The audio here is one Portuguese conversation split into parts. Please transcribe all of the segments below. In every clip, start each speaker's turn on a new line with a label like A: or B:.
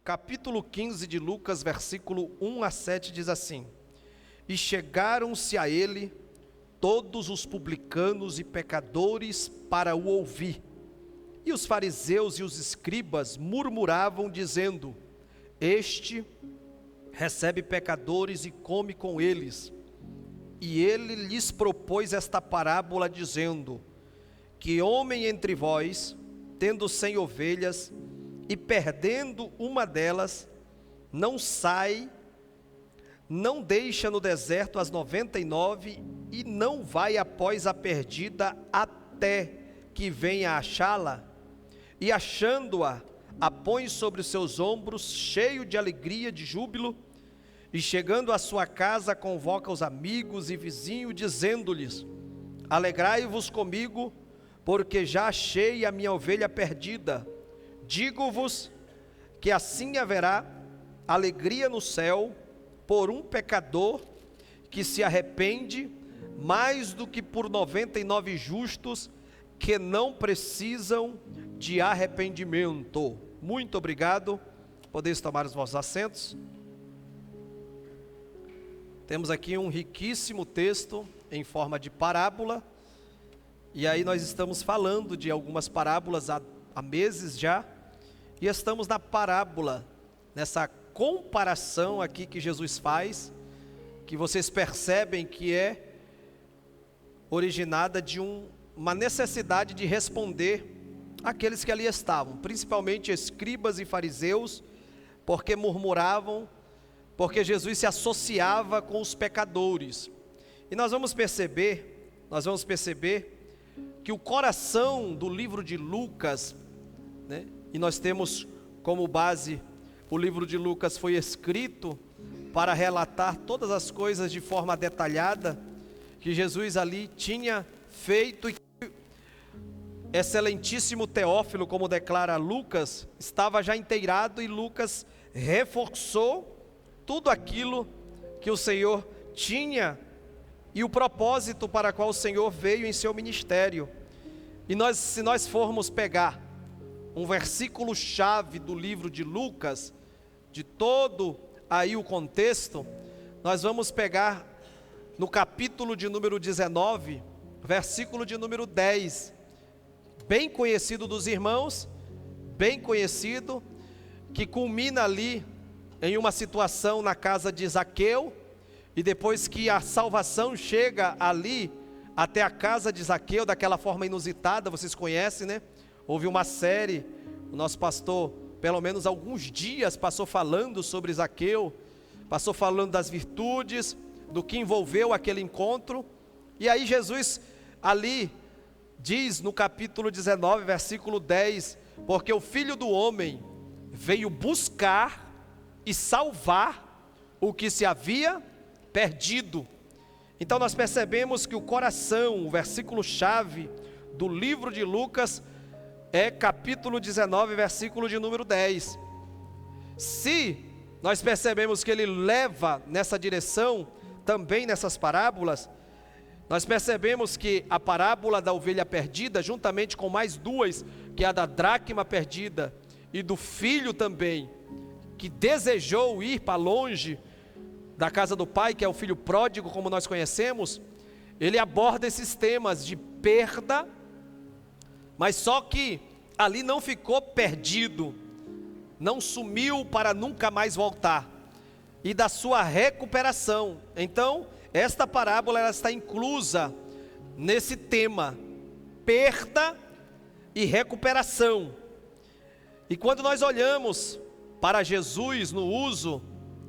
A: capítulo 15 de Lucas, versículo 1 a 7, diz assim: E chegaram-se a ele todos os publicanos e pecadores para o ouvir. E os fariseus e os escribas murmuravam, dizendo: Este recebe pecadores e come com eles. E ele lhes propôs esta parábola, dizendo: Que homem entre vós, tendo 100 ovelhas, e perdendo uma delas, não sai, não deixa no deserto as 99, e não vai após a perdida até que venha achá-la? E achando-a, a põe sobre os seus ombros, cheio de alegria, de júbilo, e chegando à sua casa, convoca os amigos e vizinhos, dizendo-lhes: Alegrai-vos comigo, porque já achei a minha ovelha perdida. Digo-vos que assim haverá alegria no céu por um pecador que se arrepende, mais do que por 99 justos que não precisam de arrependimento. Muito obrigado. Podeis tomar os vossos assentos. Temos aqui um riquíssimo texto em forma de parábola. E aí nós estamos falando de algumas parábolas há meses já. E estamos na parábola, nessa comparação aqui que Jesus faz, que vocês percebem que é originada de uma necessidade de responder àqueles que ali estavam, principalmente escribas e fariseus, porque murmuravam, porque Jesus se associava com os pecadores. E nós vamos perceber que o coração do livro de Lucas, né, e nós temos como base, o livro de Lucas foi escrito para relatar todas as coisas de forma detalhada, que Jesus ali tinha feito, e que excelentíssimo Teófilo, como declara Lucas, estava já inteirado, e Lucas reforçou tudo aquilo que o Senhor tinha, e o propósito para qual o Senhor veio em seu ministério. E se nós formos pegar um versículo chave do livro de Lucas, de todo aí o contexto, nós vamos pegar no capítulo de número 19, versículo de número 10, bem conhecido dos irmãos, bem conhecido, que culmina ali em uma situação na casa de Zaqueu, e depois que a salvação chega ali, até a casa de Zaqueu, daquela forma inusitada, vocês conhecem, né? Houve uma série, o nosso pastor, pelo menos alguns dias, passou falando sobre Zaqueu, passou falando das virtudes, do que envolveu aquele encontro. E aí Jesus ali diz no capítulo 19, versículo 10, porque o Filho do Homem veio buscar e salvar o que se havia perdido. Então nós percebemos que o coração, o versículo chave do livro de Lucas é capítulo 19, versículo de número 10. Se nós percebemos que ele leva nessa direção, também nessas parábolas, nós percebemos que a parábola da ovelha perdida, juntamente com mais duas, que é a da dracma perdida e do filho também, que desejou ir para longe da casa do pai, que é o filho pródigo, como nós conhecemos, ele aborda esses temas de perda, mas só que ali não ficou perdido, não sumiu para nunca mais voltar, e da sua recuperação. Então, esta parábola ela está inclusa nesse tema, perda e recuperação. E quando nós olhamos para Jesus no uso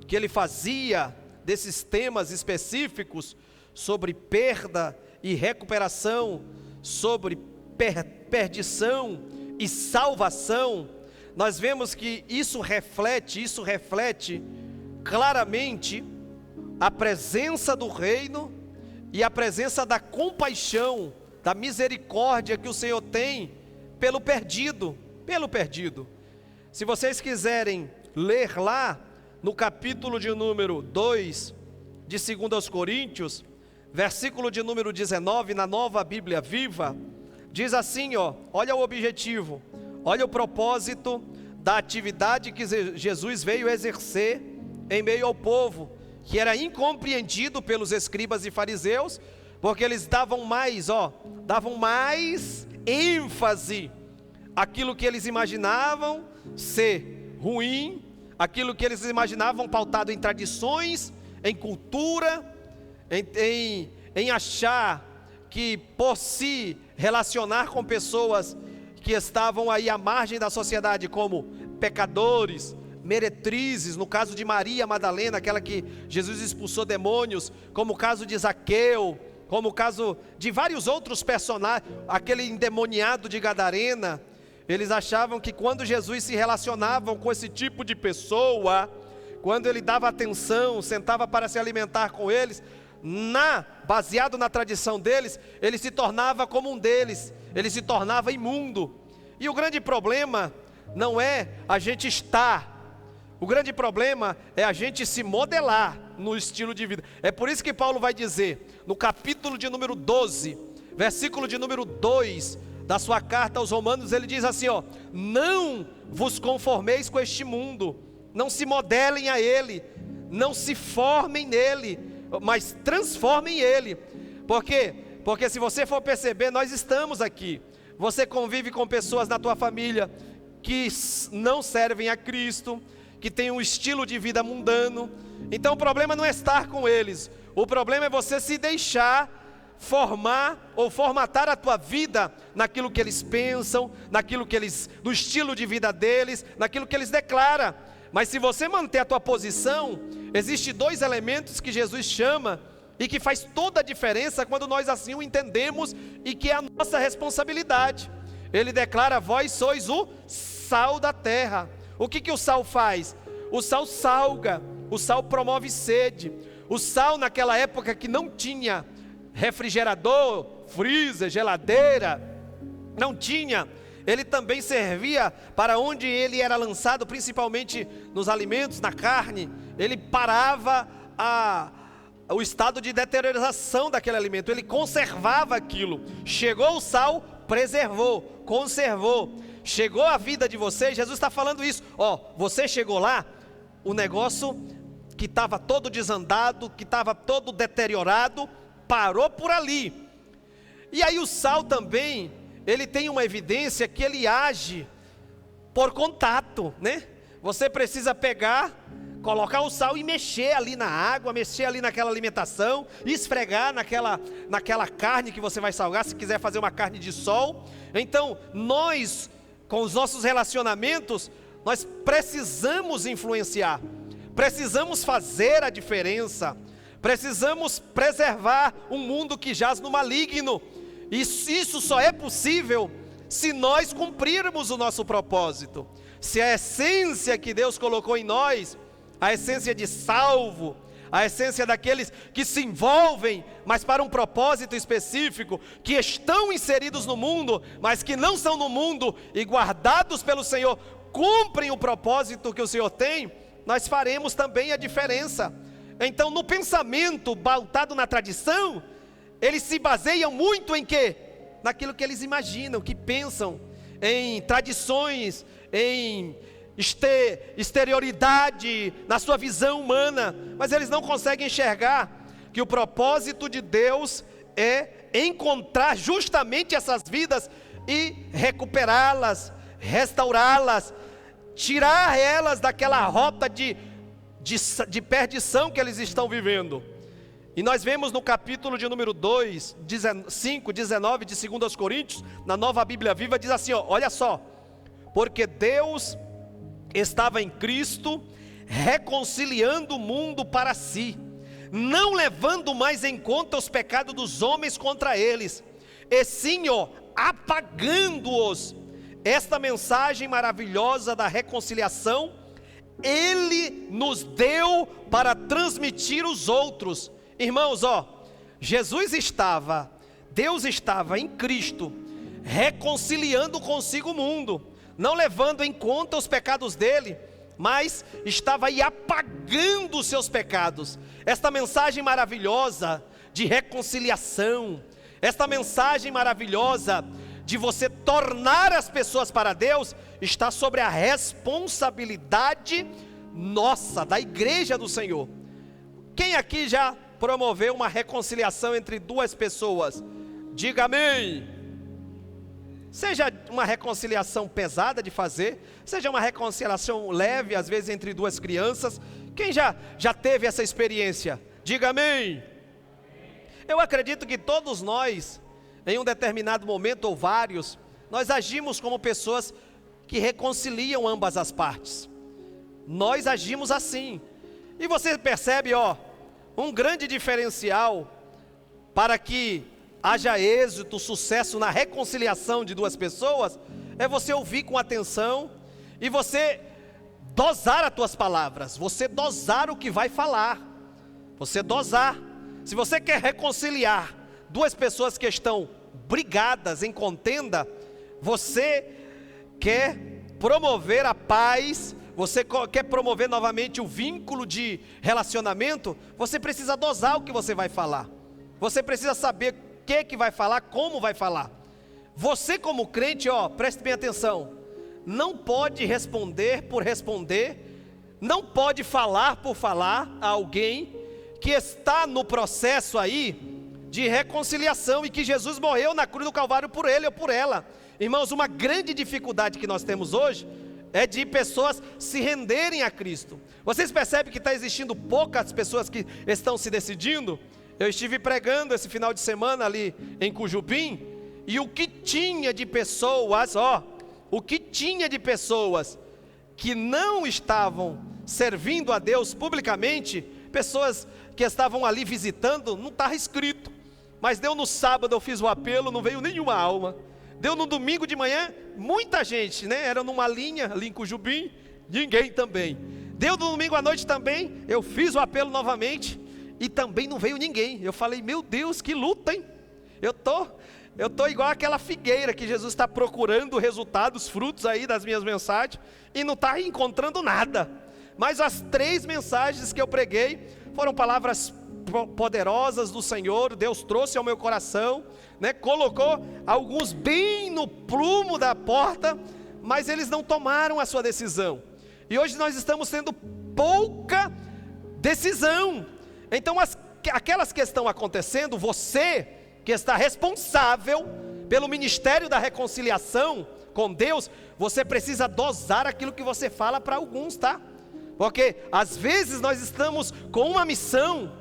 A: que ele fazia desses temas específicos sobre perda e recuperação, sobre perdição e salvação, nós vemos que isso reflete claramente a presença do reino e a presença da compaixão, da misericórdia que o Senhor tem pelo perdido. Se vocês quiserem ler lá no capítulo de número 2 de 2 Coríntios, versículo de número 19, na Nova Bíblia Viva, diz assim, olha o objetivo, olha o propósito da atividade que Jesus veio exercer em meio ao povo, que era incompreendido pelos escribas e fariseus, porque eles davam mais ênfase àquilo que eles imaginavam ser ruim, aquilo que eles imaginavam pautado em tradições, em cultura, em achar que por se relacionar com pessoas que estavam aí à margem da sociedade como pecadores, meretrizes, no caso de Maria Madalena, aquela que Jesus expulsou demônios, como o caso de Zaqueu, como o caso de vários outros personagens, aquele endemoniado de Gadarena. Eles achavam que quando Jesus se relacionava com esse tipo de pessoa, quando ele dava atenção, sentava para se alimentar com eles, baseado na tradição deles, ele se tornava como um deles, ele se tornava imundo. E o grande problema não é a gente estar, o grande problema é a gente se modelar no estilo de vida. É por isso que Paulo vai dizer, no capítulo de número 12, versículo de número 2, da sua carta aos Romanos, ele diz assim, não vos conformeis com este mundo, não se modelem a ele, não se formem nele, mas transformem ele. Por quê? Porque se você for perceber, nós estamos aqui, você convive com pessoas na tua família que não servem a Cristo, que têm um estilo de vida mundano. Então o problema não é estar com eles, o problema é você se deixar formar ou formatar a tua vida naquilo que eles pensam, no estilo de vida deles, naquilo que eles declaram. Mas se você manter a tua posição, existem dois elementos que Jesus chama e que faz toda a diferença quando nós assim o entendemos e que é a nossa responsabilidade. Ele declara, vós sois o sal da terra. O que o sal faz? O sal salga, o sal promove sede. O sal naquela época que não tinha refrigerador, freezer, geladeira, não tinha, ele também servia para onde ele era lançado, principalmente nos alimentos, na carne, ele parava o estado de deterioração daquele alimento, ele conservava aquilo. Chegou o sal, preservou, conservou. Chegou a vida de vocês, Jesus está falando isso, você chegou lá, o negócio que estava todo desandado, que estava todo deteriorado, parou por ali. E aí o sal também, ele tem uma evidência que ele age por contato, né? Você precisa pegar, colocar o sal e mexer ali na água, mexer ali naquela alimentação, esfregar naquela carne que você vai salgar, se quiser fazer uma carne de sol. Então nós, com os nossos relacionamentos, nós precisamos influenciar, precisamos fazer a diferença, precisamos preservar um mundo que jaz no maligno. Isso só é possível se nós cumprirmos o nosso propósito. Se a essência que Deus colocou em nós, a essência de salvo, a essência daqueles que se envolvem, mas para um propósito específico, que estão inseridos no mundo, mas que não são no mundo e guardados pelo Senhor, cumprem o propósito que o Senhor tem, nós faremos também a diferença. Então, no pensamento pautado na tradição, eles se baseiam muito em quê? Naquilo que eles imaginam, que pensam, em tradições, em exterioridade, na sua visão humana, mas eles não conseguem enxergar que o propósito de Deus é encontrar justamente essas vidas e recuperá-las, restaurá-las, tirar elas daquela rota de perdição que eles estão vivendo. E nós vemos no capítulo de número 2, 5, 19 de 2 Coríntios, na Nova Bíblia Viva, diz assim, olha só, porque Deus estava em Cristo, reconciliando o mundo para si, não levando mais em conta os pecados dos homens contra eles, e sim, apagando-os. Esta mensagem maravilhosa da reconciliação, Ele nos deu para transmitir os outros. Irmãos, Deus estava em Cristo, reconciliando consigo o mundo, não levando em conta os pecados dele, mas estava aí apagando os seus pecados. Esta mensagem maravilhosa de reconciliação, esta mensagem maravilhosa de você tornar as pessoas para Deus, está sobre a responsabilidade nossa, da igreja do Senhor. Quem aqui já promoveu uma reconciliação entre duas pessoas? Diga amém. Seja uma reconciliação pesada de fazer, seja uma reconciliação leve, às vezes entre duas crianças. Quem já teve essa experiência? Diga amém. Eu acredito que todos nós, em um determinado momento ou vários, nós agimos como pessoas que reconciliam ambas as partes. Nós agimos assim. E você percebe, um grande diferencial para que haja êxito, sucesso na reconciliação de duas pessoas, é você ouvir com atenção e você dosar as tuas palavras, você dosar o que vai falar, você dosar. Se você quer reconciliar duas pessoas que estão brigadas em contenda, você quer promover a paz, você quer promover novamente o vínculo de relacionamento, você precisa dosar o que você vai falar, você precisa saber o que vai falar, como vai falar. Você como crente, preste bem atenção, não pode responder por responder, não pode falar por falar a alguém que está no processo aí de reconciliação e que Jesus morreu na cruz do Calvário por ele ou por ela. Irmãos, uma grande dificuldade que nós temos hoje é de pessoas se renderem a Cristo. Vocês percebem que está existindo poucas pessoas que estão se decidindo? Eu estive pregando esse final de semana ali em Cujubim, e o que tinha de pessoas, que não estavam servindo a Deus publicamente, pessoas que estavam ali visitando, não estava escrito, mas deu no sábado, eu fiz o apelo, não veio nenhuma alma. Deu no domingo de manhã, muita gente, era numa linha ali em Cujubim, ninguém também. Deu no domingo à noite também, eu fiz o apelo novamente, e também não veio ninguém. Eu falei, meu Deus, que luta, hein? Eu tô igual aquela figueira que Jesus está procurando resultados, frutos aí das minhas mensagens, e não está encontrando nada. Mas as 3 mensagens que eu preguei foram palavras poderosas do Senhor. Deus trouxe ao meu coração, colocou alguns bem no prumo da porta, mas eles não tomaram a sua decisão. E hoje nós estamos tendo pouca decisão. Então aquelas que estão acontecendo, você que está responsável pelo ministério da reconciliação com Deus, você precisa dosar aquilo que você fala para alguns, tá? Porque às vezes nós estamos com uma missão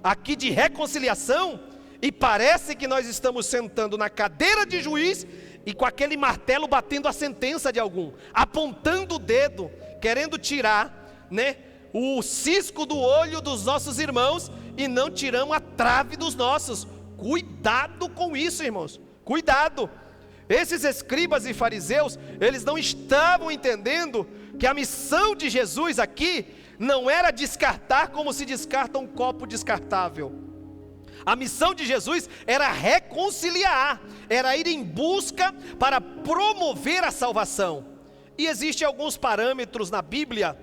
A: aqui de reconciliação e parece que nós estamos sentando na cadeira de juiz e com aquele martelo batendo a sentença de algum, apontando o dedo, querendo tirar, o cisco do olho dos nossos irmãos e não tiramos a trave dos nossos. Cuidado com isso, irmãos, cuidado. Esses escribas e fariseus, eles não estavam entendendo que a missão de Jesus aqui não era descartar como se descarta um copo descartável. A missão de Jesus era reconciliar, era ir em busca para promover a salvação. E existem alguns parâmetros na Bíblia,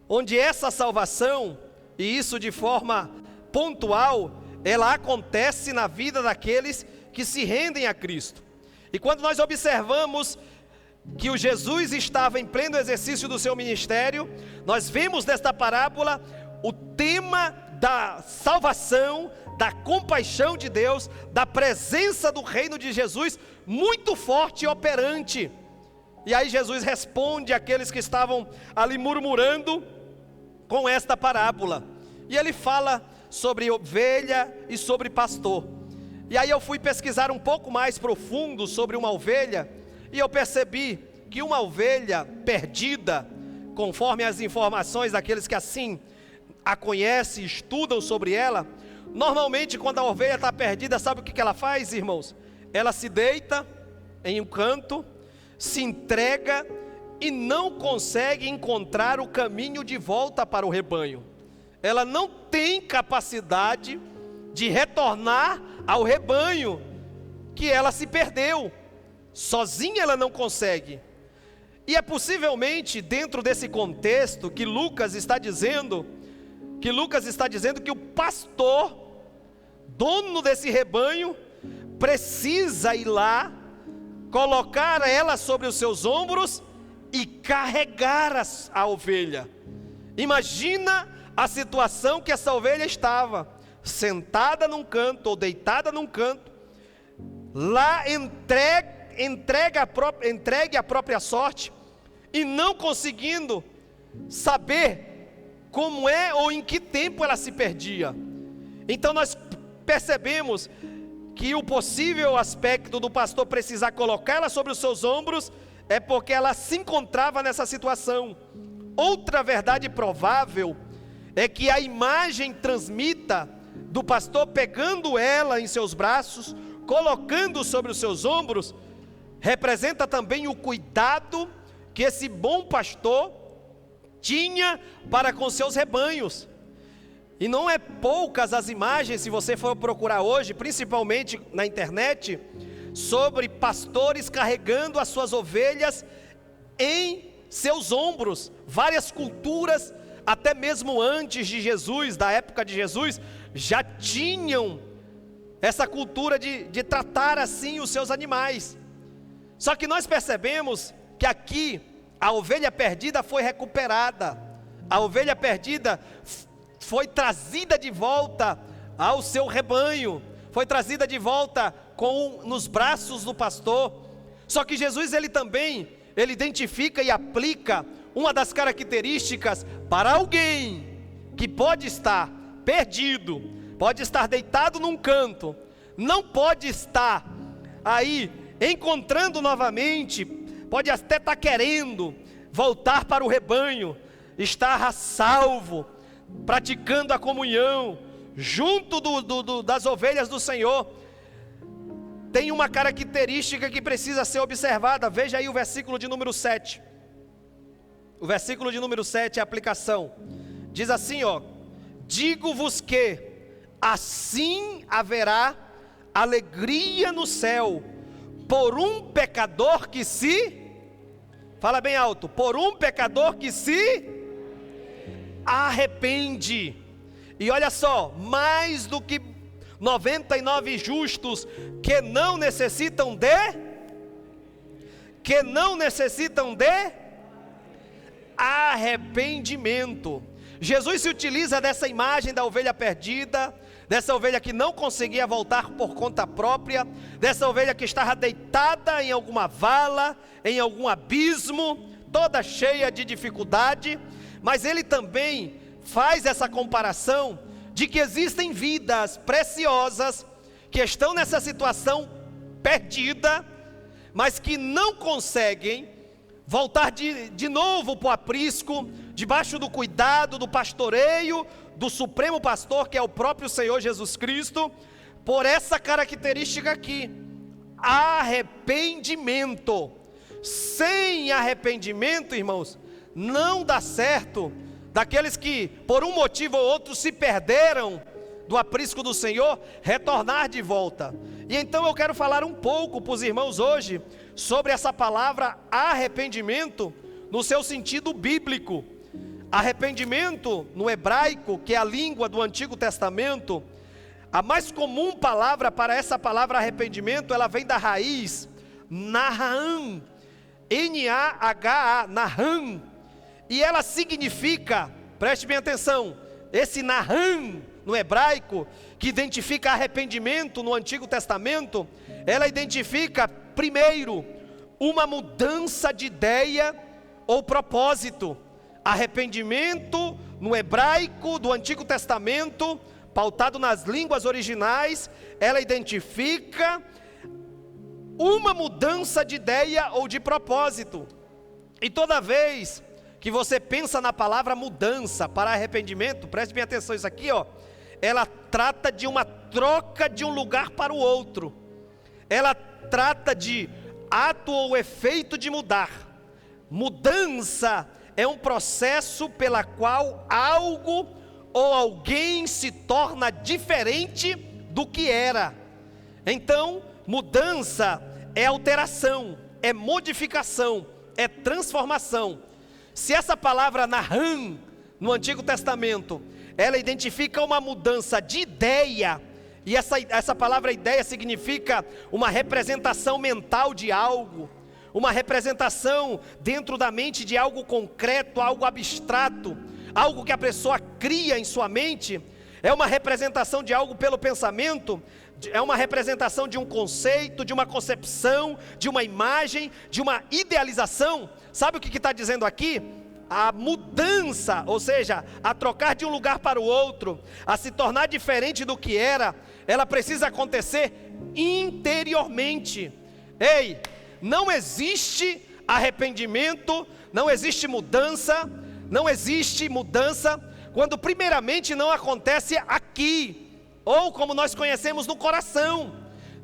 A: onde essa salvação, e isso de forma pontual, ela acontece na vida daqueles que se rendem a Cristo. E quando nós observamos que o Jesus estava em pleno exercício do seu ministério, nós vemos nesta parábola o tema da salvação, da compaixão de Deus, da presença do reino de Jesus, muito forte e operante. E aí Jesus responde àqueles que estavam ali murmurando com esta parábola, e ele fala sobre ovelha e sobre pastor. E aí eu fui pesquisar um pouco mais profundo sobre uma ovelha, e eu percebi que uma ovelha perdida, conforme as informações daqueles que assim a conhecem, estudam sobre ela, normalmente quando a ovelha está perdida, sabe o que ela faz, irmãos? Ela se deita em um canto, se entrega e não consegue encontrar o caminho de volta para o rebanho. Ela não tem capacidade de retornar ao rebanho que ela se perdeu. Sozinha ela não consegue. E é possivelmente dentro desse contexto que Lucas está dizendo que o pastor, dono desse rebanho, precisa ir lá colocar ela sobre os seus ombros e carregar a ovelha. Imagina a situação que essa ovelha estava, sentada num canto ou deitada num canto, lá entregue à própria sorte, e não conseguindo saber como é ou em que tempo ela se perdia. Então nós percebemos que o possível aspecto do pastor precisar colocá-la sobre os seus ombros é porque ela se encontrava nessa situação. Outra verdade provável é que a imagem transmita do pastor pegando ela em seus braços, colocando sobre os seus ombros, representa também o cuidado que esse bom pastor tinha para com seus rebanhos. E não é poucas as imagens, se você for procurar hoje, principalmente na internet, sobre pastores carregando as suas ovelhas em seus ombros. Várias culturas, até mesmo antes de Jesus, da época de Jesus, já tinham essa cultura de tratar assim os seus animais. Só que nós percebemos que aqui a ovelha perdida foi recuperada, a ovelha perdida foi trazida de volta ao seu rebanho, foi trazida de volta nos braços do pastor. Só que Jesus ele identifica e aplica uma das características para alguém que pode estar perdido, pode estar deitado num canto, não pode estar aí encontrando novamente, pode até estar querendo voltar para o rebanho, estar a salvo, praticando a comunhão, junto das ovelhas do Senhor. Tem uma característica que precisa ser observada. Veja aí o versículo de número 7. O versículo de número 7 é a aplicação. Diz assim, ó: digo-vos que assim haverá alegria no céu por um pecador que fala bem alto, por um pecador que se arrepende. E olha só, mais do que 99 justos que não necessitam de arrependimento. Jesus se utiliza dessa imagem da ovelha perdida, dessa ovelha que não conseguia voltar por conta própria, dessa ovelha que estava deitada em alguma vala, em algum abismo, toda cheia de dificuldade. Mas ele também faz essa comparação de que existem vidas preciosas que estão nessa situação perdida, mas que não conseguem voltar de novo para o aprisco, debaixo do cuidado, do pastoreio, do supremo pastor, que é o próprio Senhor Jesus Cristo, por essa característica aqui, arrependimento. Sem arrependimento, irmãos, não dá certo daqueles que por um motivo ou outro se perderam do aprisco do Senhor, retornar de volta. E então eu quero falar um pouco para os irmãos hoje sobre essa palavra arrependimento no seu sentido bíblico. Arrependimento no hebraico, que é a língua do Antigo Testamento, a mais comum palavra para essa palavra arrependimento, ela vem da raiz Naham, N-A-H-A, Naham, e ela significa, preste bem atenção, esse Naham no hebraico, que identifica arrependimento no Antigo Testamento, ela identifica primeiro uma mudança de ideia ou propósito. Arrependimento no hebraico do Antigo Testamento, pautado nas línguas originais, ela identifica uma mudança de ideia ou de propósito. E toda vez que você pensa na palavra mudança para arrependimento, preste bem atenção, isso aqui, ó, ela trata de uma troca de um lugar para o outro. Ela trata de ato ou efeito de mudar. Mudança é um processo pela qual algo ou alguém se torna diferente do que era. Então, mudança é alteração, é modificação, é transformação. Se essa palavra Naham, no Antigo Testamento, ela identifica uma mudança de ideia, E essa palavra ideia significa uma representação mental de algo, uma representação dentro da mente de algo concreto, algo abstrato, algo que a pessoa cria em sua mente. É uma representação de algo pelo pensamento, é uma representação de um conceito, de uma concepção, de uma imagem, de uma idealização. Sabe o que está dizendo aqui? A mudança, ou seja, a trocar de um lugar para o outro, a se tornar diferente do que era, ela precisa acontecer interiormente. Ei, não existe arrependimento, não existe mudança quando primeiramente não acontece aqui, ou como nós conhecemos, no coração.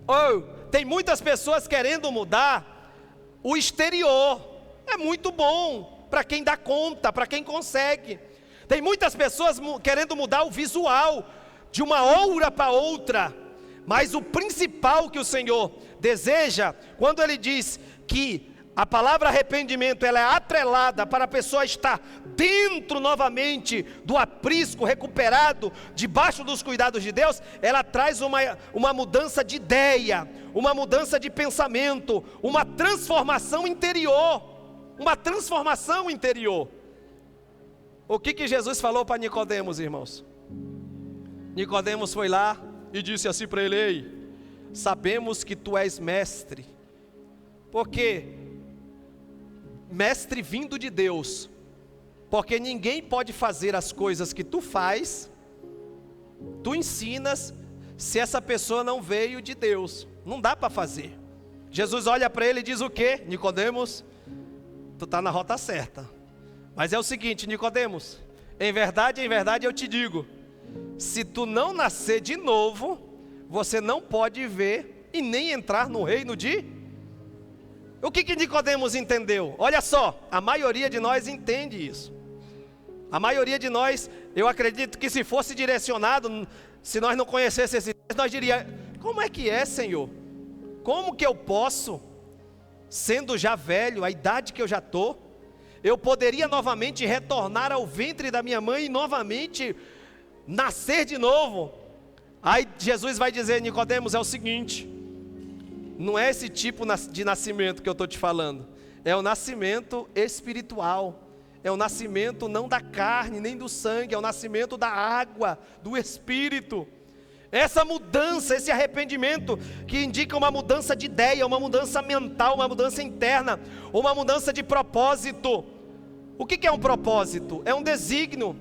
A: Ou tem muitas pessoas querendo mudar o exterior, é muito bom para quem dá conta, para quem consegue. Tem muitas pessoas querendo mudar o visual, de uma hora para outra, mas o principal que o Senhor deseja, quando Ele diz que a palavra arrependimento, ela é atrelada para a pessoa estar dentro novamente do aprisco, recuperado, debaixo dos cuidados de Deus, ela traz uma mudança de ideia, uma mudança de pensamento, uma transformação interior. O que Jesus falou para Nicodemos, irmãos? Nicodemos foi lá e disse assim para ele: ei, sabemos que tu és mestre, porque mestre vindo de Deus, porque ninguém pode fazer as coisas que tu faz, tu ensinas, se essa pessoa não veio de Deus, não dá para fazer. Jesus olha para ele e diz o quê? Nicodemos, tu está na rota certa, mas é o seguinte, Nicodemos, em verdade eu te digo, se tu não nascer de novo, você não pode ver e nem entrar no reino de... O que Nicodemos entendeu? Olha só, a maioria de nós entende isso. A maioria de nós, eu acredito que se fosse direcionado, se nós não conhecêssemos esse texto, nós diríamos: como é que é, Senhor? Como que eu posso, sendo já velho, a idade que eu já estou, eu poderia novamente retornar ao ventre da minha mãe e novamente nascer de novo? Aí Jesus vai dizer: Nicodemos, é o seguinte, não é esse tipo de nascimento que eu estou te falando, é o nascimento espiritual, é o nascimento não da carne nem do sangue, é o nascimento da água, do Espírito. Essa mudança, esse arrependimento que indica uma mudança de ideia, uma mudança mental, uma mudança interna, uma mudança de propósito. O que é um propósito? É um desígnio,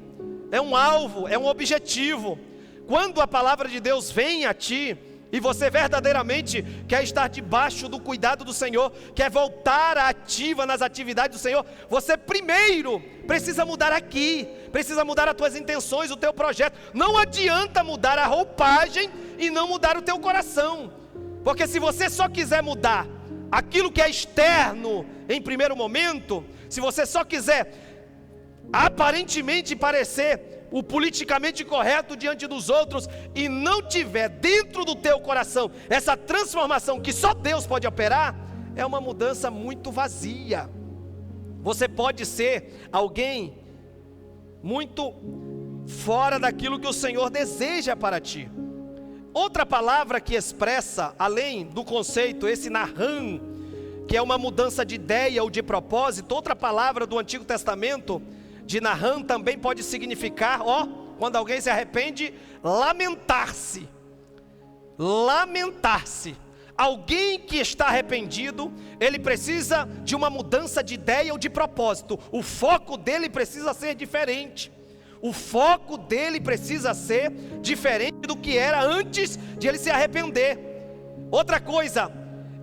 A: é um alvo, é um objetivo. Quando a palavra de Deus vem a ti, e você verdadeiramente quer estar debaixo do cuidado do Senhor, quer voltar ativa nas atividades do Senhor, você primeiro precisa mudar aqui, precisa mudar as tuas intenções, o teu projeto. Não adianta mudar a roupagem e não mudar o teu coração, porque se você só quiser mudar aquilo que é externo em primeiro momento, se você só quiser aparentemente parecer o politicamente correto diante dos outros, e não tiver dentro do teu coração essa transformação que só Deus pode operar, é uma mudança muito vazia. Você pode ser alguém muito fora daquilo que o Senhor deseja para ti. Outra palavra que expressa, além do conceito, esse nahan, que é uma mudança de ideia ou de propósito, outra palavra do Antigo Testamento, de nahan, também pode significar, quando alguém se arrepende, lamentar-se. Lamentar-se. Alguém que está arrependido, ele precisa de uma mudança de ideia ou de propósito. O foco dele precisa ser diferente. O foco dele precisa ser diferente do que era antes de ele se arrepender. Outra coisa,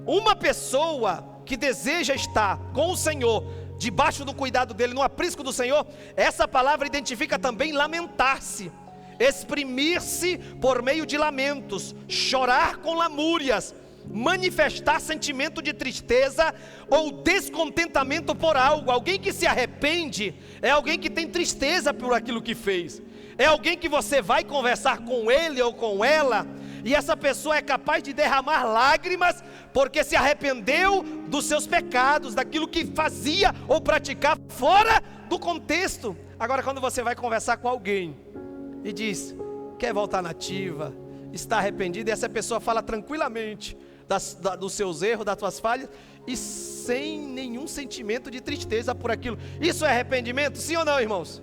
A: uma pessoa que deseja estar com o Senhor, debaixo do cuidado dele, no aprisco do Senhor, essa palavra identifica também lamentar-se, exprimir-se por meio de lamentos, chorar com lamúrias, manifestar sentimento de tristeza ou descontentamento por algo. Alguém que se arrepende é alguém que tem tristeza por aquilo que fez, é alguém que você vai conversar com ele ou com ela, e essa pessoa é capaz de derramar lágrimas, porque se arrependeu dos seus pecados, daquilo que fazia ou praticava fora do contexto. Agora, quando você vai conversar com alguém e diz: quer voltar na ativa, está arrependida, e essa pessoa fala tranquilamente dos seus erros, das suas falhas, e sem nenhum sentimento de tristeza por aquilo. Isso é arrependimento? Sim ou não, irmãos?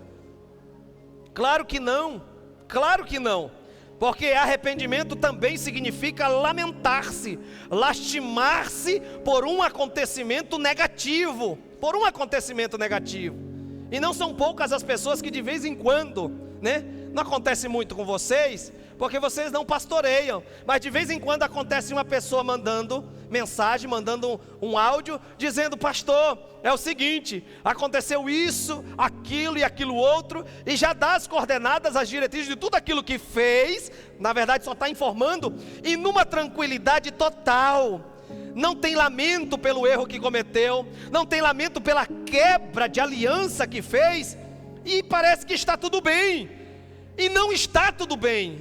A: Claro que não, claro que não. Porque arrependimento também significa lamentar-se, lastimar-se por um acontecimento negativo, E não são poucas as pessoas que de vez em quando, não acontece muito com vocês, porque vocês não pastoreiam, mas de vez em quando acontece uma pessoa mandando mensagem, mandando um áudio, dizendo: pastor, é o seguinte, aconteceu isso, aquilo e aquilo outro, e já dá as coordenadas, as diretrizes de tudo aquilo que fez, na verdade só está informando, e numa tranquilidade total. Não tem lamento pelo erro que cometeu, não tem lamento pela quebra de aliança que fez, e parece que está tudo bem. E não está tudo bem,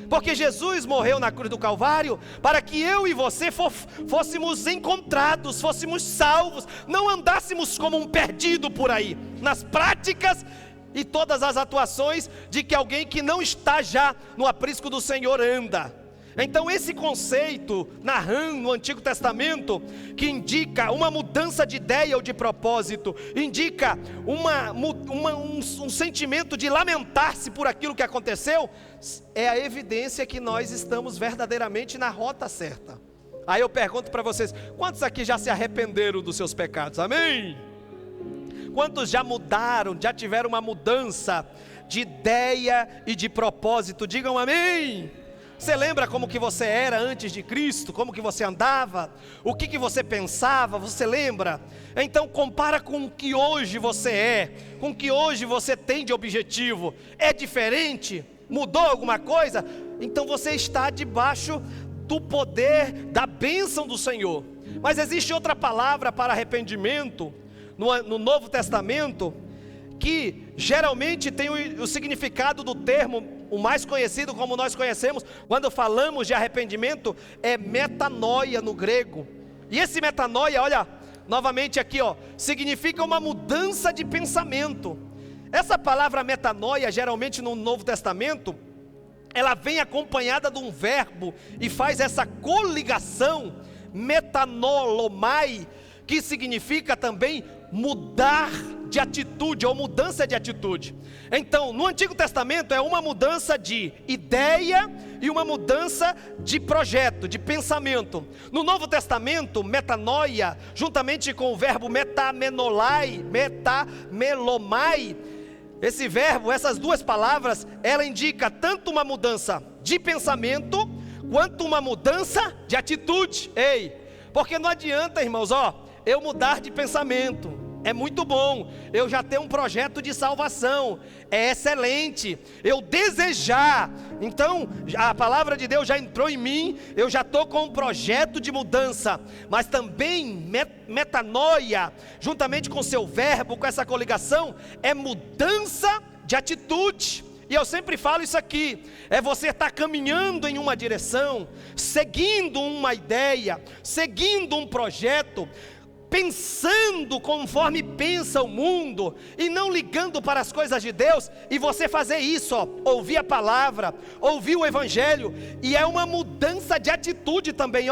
A: porque Jesus morreu na cruz do Calvário para que eu e você fôssemos encontrados, fôssemos salvos, não andássemos como um perdido por aí, nas práticas e todas as atuações de que alguém que não está já no aprisco do Senhor anda. Então esse conceito, narrando no Antigo Testamento, que indica uma mudança de ideia ou de propósito, indica um sentimento de lamentar-se por aquilo que aconteceu, é a evidência que nós estamos verdadeiramente na rota certa. Aí eu pergunto para vocês, quantos aqui já se arrependeram dos seus pecados? Amém? Quantos já mudaram, já tiveram uma mudança de ideia e de propósito? Digam amém! Você lembra como que você era antes de Cristo? Como que você andava? O que você pensava? Você lembra? Então compara com o que hoje você é, com o que hoje você tem de objetivo. É diferente? Mudou alguma coisa? Então você está debaixo do poder, da bênção do Senhor. Mas existe outra palavra para arrependimento no Novo Testamento, que geralmente tem o significado do termo, o mais conhecido como nós conhecemos, quando falamos de arrependimento, é metanoia no grego. E esse metanoia, olha, novamente aqui, significa uma mudança de pensamento. Essa palavra metanoia, geralmente no Novo Testamento, ela vem acompanhada de um verbo e faz essa coligação, metanolomai, que significa também mudar de atitude ou mudança de atitude. Então, no Antigo Testamento é uma mudança de ideia e uma mudança de projeto, de pensamento. No Novo Testamento, metanoia, juntamente com o verbo metamelomai, esse verbo, essas duas palavras, ela indica tanto uma mudança de pensamento, quanto uma mudança de atitude. Porque não adianta, irmãos, eu mudar de pensamento, é muito bom, eu já tenho um projeto de salvação, é excelente, eu desejar, então a palavra de Deus já entrou em mim, eu já estou com um projeto de mudança, mas também metanoia, juntamente com seu verbo, com essa coligação, é mudança de atitude. E eu sempre falo isso aqui, é você estar caminhando em uma direção, seguindo uma ideia, seguindo um projeto, pensando conforme pensa o mundo, e não ligando para as coisas de Deus, e você fazer isso, ouvir a palavra, ouvir o Evangelho, e é uma mudança de atitude também,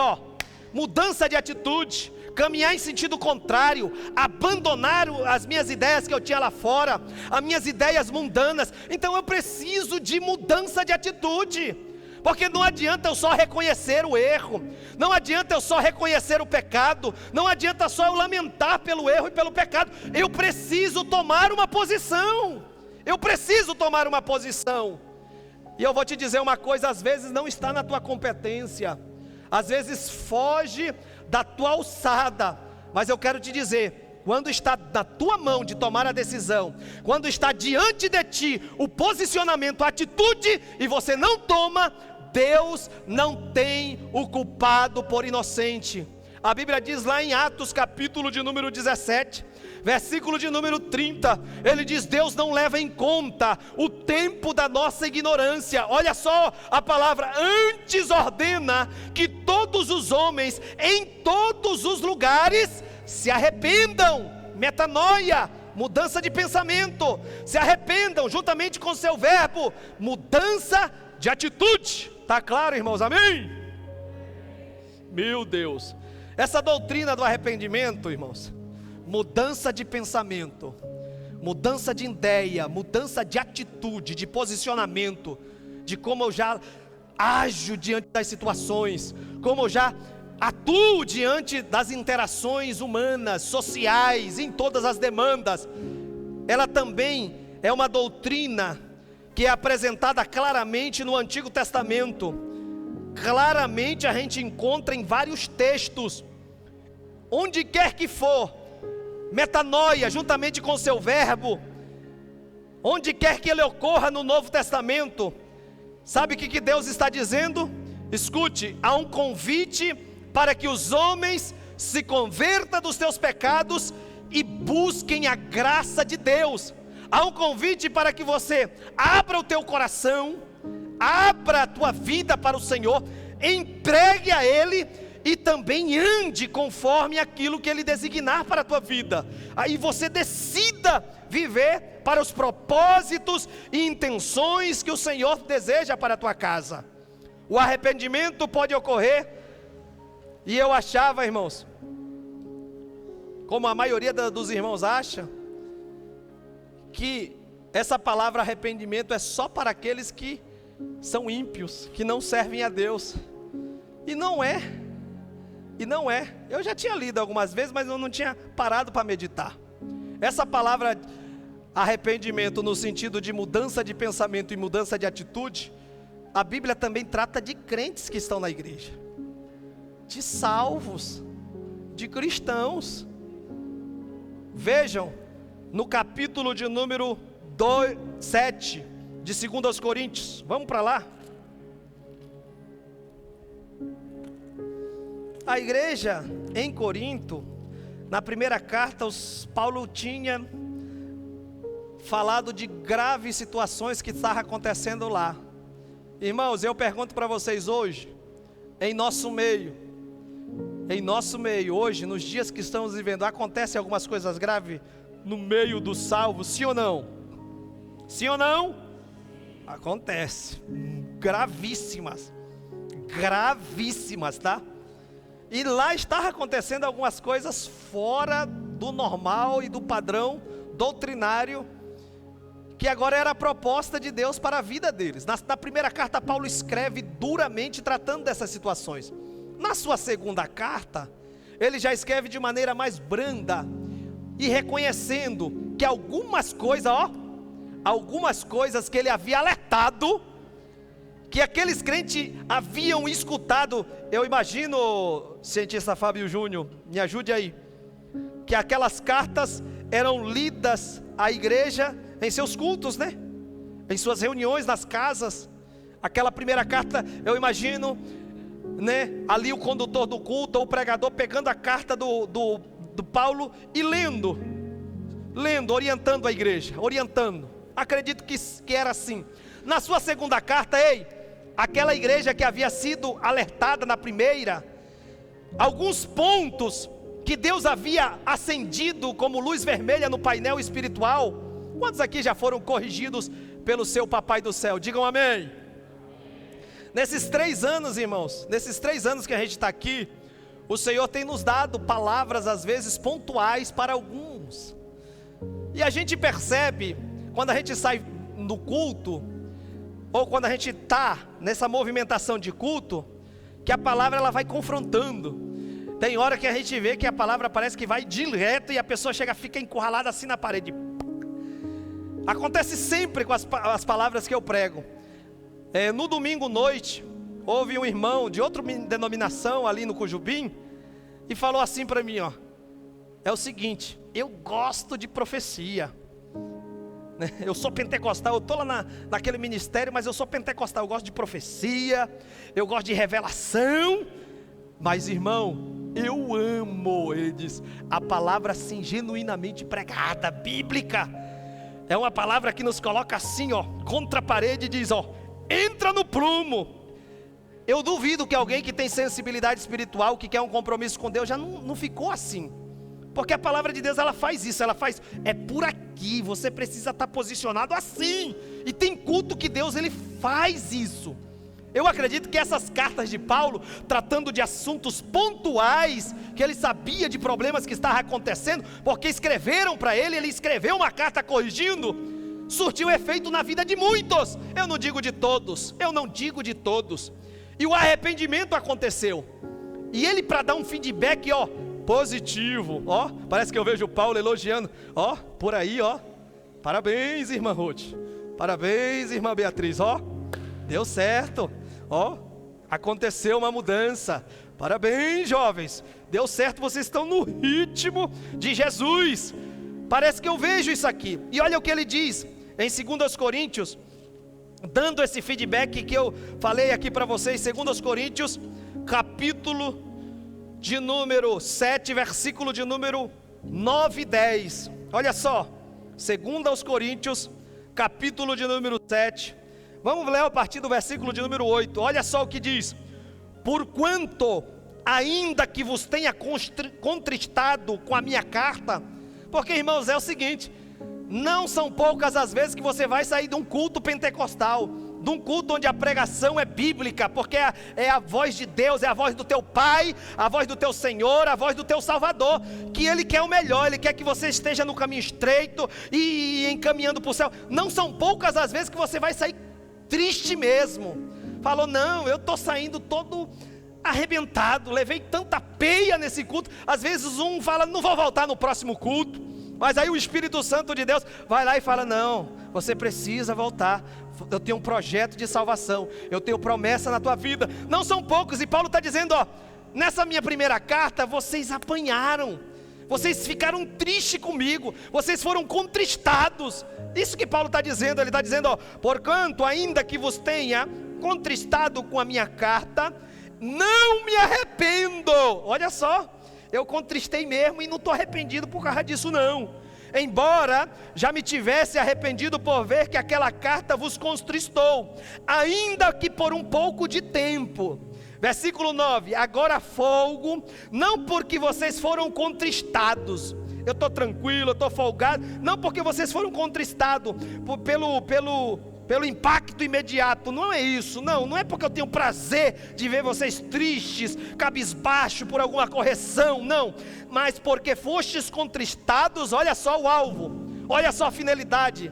A: mudança de atitude, caminhar em sentido contrário, abandonar as minhas ideias que eu tinha lá fora, as minhas ideias mundanas. Então eu preciso de mudança de atitude, porque não adianta eu só reconhecer o erro, não adianta eu só reconhecer o pecado, não adianta só eu lamentar pelo erro e pelo pecado, eu preciso tomar uma posição, e eu vou te dizer uma coisa, às vezes não está na tua competência, às vezes foge da tua alçada, mas eu quero te dizer, quando está na tua mão de tomar a decisão, quando está diante de ti o posicionamento, a atitude, e você não toma, Deus não tem o culpado por inocente. A Bíblia diz lá em Atos capítulo de número 17, versículo de número 30, ele diz: Deus não leva em conta o tempo da nossa ignorância. Olha só a palavra, antes ordena que todos os homens em todos os lugares se arrependam. Metanoia, mudança de pensamento, se arrependam, juntamente com seu verbo, mudança de atitude. Está claro, irmãos? Amém? Meu Deus. Essa doutrina do arrependimento, irmãos, mudança de pensamento, mudança de ideia, mudança de atitude, de posicionamento, de como eu já ajo diante das situações, como eu já atuo diante das interações humanas, sociais, em todas as demandas. Ela também é uma doutrina que é apresentada claramente no Antigo Testamento. Claramente a gente encontra em vários textos. Onde quer que for, metanoia juntamente com seu verbo, onde quer que ele ocorra no Novo Testamento, sabe o que Deus está dizendo? Escute, há um convite para que os homens se convertam dos seus pecados e busquem a graça de Deus. Há um convite para que você abra o teu coração, abra a tua vida para o Senhor, entregue a Ele e também ande conforme aquilo que Ele designar para a tua vida. Aí você decida viver para os propósitos e intenções que o Senhor deseja para a tua casa. O arrependimento pode ocorrer, e eu achava, irmãos, como a maioria dos irmãos acha, que essa palavra arrependimento é só para aqueles que são ímpios, que não servem a Deus. E não é. Eu já tinha lido algumas vezes, mas eu não tinha parado para meditar. Essa palavra arrependimento no sentido de mudança de pensamento e mudança de atitude, a Bíblia também trata de crentes que estão na igreja, de salvos, de cristãos. Vejam, no capítulo de número 7 de 2 Coríntios, vamos para lá. A igreja em Corinto, na primeira carta, Paulo tinha falado de graves situações que estavam acontecendo lá. Irmãos, eu pergunto para vocês hoje, em nosso meio, hoje, nos dias que estamos vivendo, acontecem algumas coisas graves no meio dos salvos, sim ou não? Sim ou não? Acontece, gravíssimas, tá? E lá estava acontecendo algumas coisas fora do normal e do padrão doutrinário, que agora era a proposta de Deus para a vida deles. Na primeira carta, Paulo escreve duramente tratando dessas situações. Na sua segunda carta, ele já escreve de maneira mais branda e reconhecendo que algumas coisas que ele havia alertado, que aqueles crentes haviam escutado. Eu imagino, cientista Fábio Júnior, me ajude aí, que aquelas cartas eram lidas à igreja em seus cultos, né? Em suas reuniões nas casas. Aquela primeira carta, eu imagino, né? Ali o condutor do culto, ou o pregador, pegando a carta do Paulo e lendo, orientando a igreja, acredito que era assim. Na sua segunda carta, aquela igreja que havia sido alertada na primeira, alguns pontos que Deus havia acendido como luz vermelha no painel espiritual. Quantos aqui já foram corrigidos pelo seu papai do céu? Digam amém. Nesses 3 anos, irmãos, nesses 3 anos que a gente está aqui, o Senhor tem nos dado palavras às vezes pontuais para alguns. E a gente percebe, quando a gente sai do culto, ou quando a gente está nessa movimentação de culto, que a palavra ela vai confrontando. Tem hora que a gente vê que a palavra parece que vai direto e a pessoa fica encurralada assim na parede. Acontece sempre com as palavras que eu prego. No domingo noite, houve um irmão de outra denominação ali no Cujubim, e falou assim para mim, é o seguinte, eu gosto de profecia, eu sou pentecostal, eu estou lá naquele ministério, mas eu sou pentecostal, eu gosto de profecia, eu gosto de revelação, mas irmão, eu amo, ele diz, a palavra assim genuinamente pregada, bíblica, é uma palavra que nos coloca assim, contra a parede e diz, entra no prumo. Eu duvido que alguém que tem sensibilidade espiritual, que quer um compromisso com Deus, já não ficou assim.
B: Porque a palavra de Deus, ela faz isso, é por aqui, você precisa estar posicionado assim. E tem culto que Deus, ele faz isso. Eu acredito que essas cartas de Paulo, tratando de assuntos pontuais, que ele sabia de problemas que estavam acontecendo, porque escreveram para ele, ele escreveu uma carta corrigindo, surtiu efeito na vida de muitos. Eu não digo de todos, E o arrependimento aconteceu. E ele, para dar um feedback, positivo, parece que eu vejo o Paulo elogiando, por aí, parabéns, irmã Ruth, parabéns, irmã Beatriz, deu certo, aconteceu uma mudança, parabéns, jovens, deu certo, vocês estão no ritmo de Jesus. Parece que eu vejo isso aqui. E olha o que ele diz em 2 Coríntios, dando esse feedback que eu falei aqui para vocês. 2 Coríntios, capítulo de número 7, versículo de número 9 e 10. Olha só, 2 Coríntios, capítulo de número 7. Vamos ler a partir do versículo de número 8. Olha só o que diz: porquanto, ainda que vos tenha contristado com a minha carta. Porque, irmãos, é o seguinte: não são poucas as vezes que você vai sair de um culto pentecostal, de um culto onde a pregação é bíblica, porque é a voz de Deus, é a voz do teu Pai, a voz do teu Senhor, a voz do teu Salvador, que Ele quer o melhor, Ele quer que você esteja no caminho estreito e encaminhando para o céu. Não são poucas as vezes que você vai sair triste mesmo. Falou, não, eu estou saindo todo arrebentado, levei tanta peia nesse culto. Às vezes um fala, não vou voltar no próximo culto, mas aí o Espírito Santo de Deus vai lá e fala, não, você precisa voltar, eu tenho um projeto de salvação, eu tenho promessa na tua vida. Não são poucos, e Paulo está dizendo, nessa minha primeira carta, vocês apanharam, vocês ficaram tristes comigo, vocês foram contristados. Isso que Paulo está dizendo, ele está dizendo, porquanto ainda que vos tenha contristado com a minha carta, não me arrependo. Olha só, eu contristei mesmo e não estou arrependido por causa disso não. Embora já me tivesse arrependido por ver que aquela carta vos contristou, ainda que por um pouco de tempo. Versículo 9, agora folgo, não porque vocês foram contristados, eu estou tranquilo, eu estou folgado, não porque vocês foram contristados pelo impacto imediato, não é isso, não é porque eu tenho prazer de ver vocês tristes, cabisbaixo por alguma correção, não, mas porque fostes contristados. Olha só o alvo, olha só a finalidade.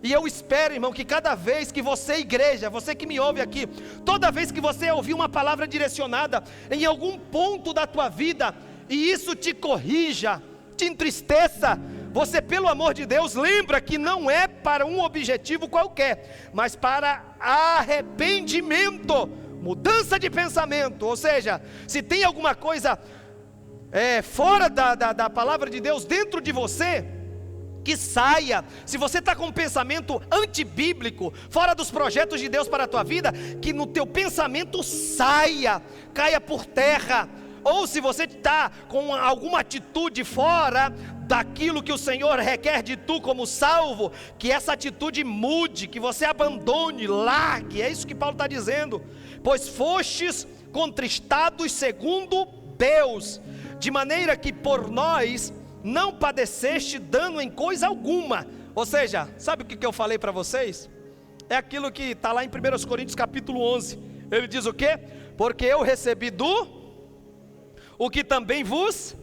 B: E eu espero, irmão, que cada vez que você, igreja, você que me ouve aqui, toda vez que você ouvir uma palavra direcionada em algum ponto da tua vida, e isso te corrija, te entristeça, você, pelo amor de Deus, lembra que não é para um objetivo qualquer, mas para arrependimento, mudança de pensamento. Ou seja, se tem alguma coisa fora da palavra de Deus dentro de você, que saia. Se você está com um pensamento antibíblico, fora dos projetos de Deus para a tua vida, que no teu pensamento saia, caia por terra. Ou se você está com alguma atitude fora daquilo que o Senhor requer de tu como salvo, que essa atitude mude, que você abandone, largue. É isso que Paulo está dizendo. Pois fostes contristados segundo Deus, de maneira que por nós não padeceste dano em coisa alguma. Ou seja, sabe o que eu falei para vocês? É aquilo que está lá em 1 Coríntios capítulo 11. Ele diz o quê? Porque eu recebi o que também vos.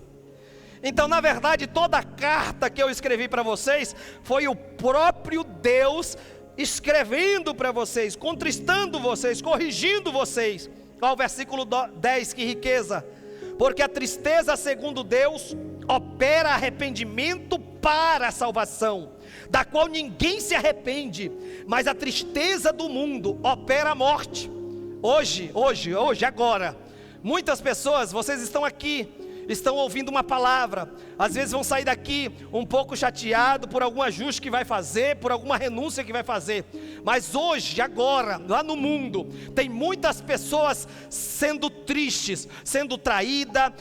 B: Então, na verdade, toda a carta que eu escrevi para vocês foi o próprio Deus escrevendo para vocês, contristando vocês, corrigindo vocês. Olha o versículo 10, que riqueza. Porque a tristeza, segundo Deus, opera arrependimento para a salvação, da qual ninguém se arrepende, mas a tristeza do mundo opera a morte. Hoje, agora, muitas pessoas, vocês estão aqui, estão ouvindo uma palavra, às vezes vão sair daqui um pouco chateado por algum ajuste que vai fazer, por alguma renúncia que vai fazer, mas hoje, agora, lá no mundo, tem muitas pessoas sendo tristes, sendo traídas,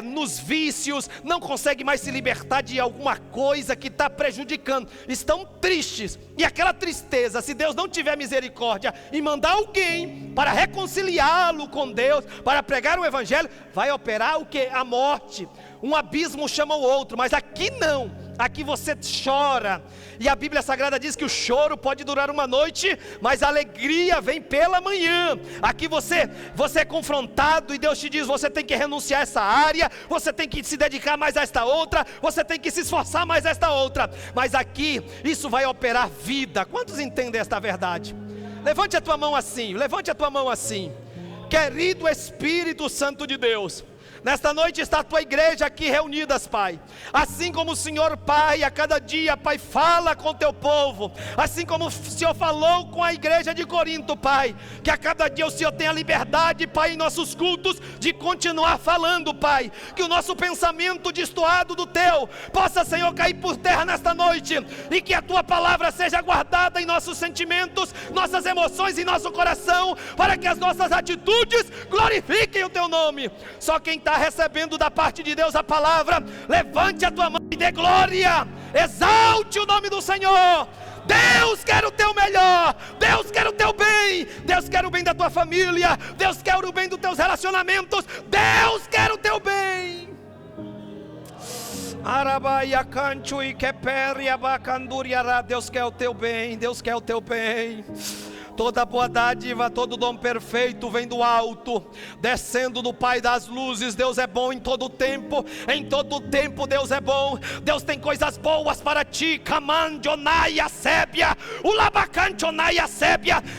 B: nos vícios, não conseguem mais se libertar de alguma coisa que está prejudicando, estão tristes, e aquela tristeza, se Deus não tiver misericórdia e mandar alguém para reconciliá-lo com Deus, para pregar o evangelho, vai operar o que? A morte. um abismo chama o outro, mas aqui não, aqui você chora, e a Bíblia Sagrada diz que o choro pode durar uma noite, mas a alegria vem pela manhã. Aqui você é confrontado e Deus te diz, você tem que renunciar a essa área, você tem que se dedicar mais a esta outra, você tem que se esforçar mais a esta outra, mas aqui, isso vai operar vida. Quantos entendem esta verdade? Levante a tua mão assim, levante a tua mão assim. Querido Espírito Santo de Deus, nesta noite está a tua igreja aqui reunidas, Pai. Assim como o Senhor, Pai, a cada dia, Pai, fala com o teu povo, assim como o Senhor falou com a igreja de Corinto, Pai, que a cada dia o Senhor tenha liberdade, Pai, em nossos cultos, de continuar falando, Pai, que o nosso pensamento destoado do teu, possa, Senhor, cair por terra nesta noite, e que a tua palavra seja guardada em nossos sentimentos, nossas emoções e nosso coração, para que as nossas atitudes glorifiquem o teu nome. Só quem está recebendo da parte de Deus a palavra, levante a tua mão e dê glória, exalte o nome do Senhor. Deus quer o teu melhor, Deus quer o teu bem, Deus quer o bem da tua família, Deus quer o bem dos teus relacionamentos, Deus quer o teu bem. Deus quer o teu bem, Deus quer o teu bem. Toda boa dádiva, todo dom perfeito vem do alto, descendo do Pai das luzes. Deus é bom em todo tempo Deus é bom. Deus tem coisas boas para ti,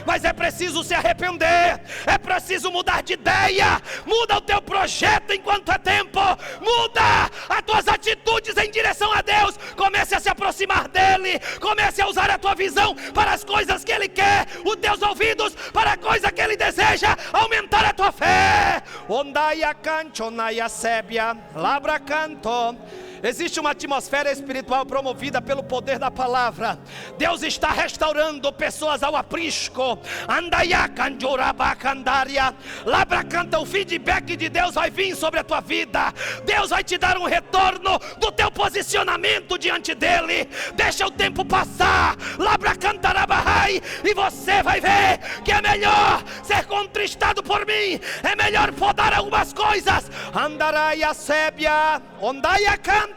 B: mas é preciso se arrepender, é preciso mudar de ideia. Muda o teu projeto enquanto é tempo, muda as tuas atitudes em direção a Deus, comece a se aproximar dEle, comece a usar a tua visão para as coisas que Ele quer, teus ouvidos para a coisa que Ele deseja, aumentar a tua fé. Ondaia canto, onaia sébia, labra canto. Existe uma atmosfera espiritual promovida pelo poder da palavra. Deus está restaurando pessoas ao aprisco. Andaia canjurabacandaria, labra canta. O feedback de Deus vai vir sobre a tua vida. Deus vai te dar um retorno do teu posicionamento diante dEle. Deixa o tempo passar, labra cantarabahai, e você vai ver que é melhor ser contristado por mim, é melhor podar algumas coisas. Andaraia sébia, ondaia canto,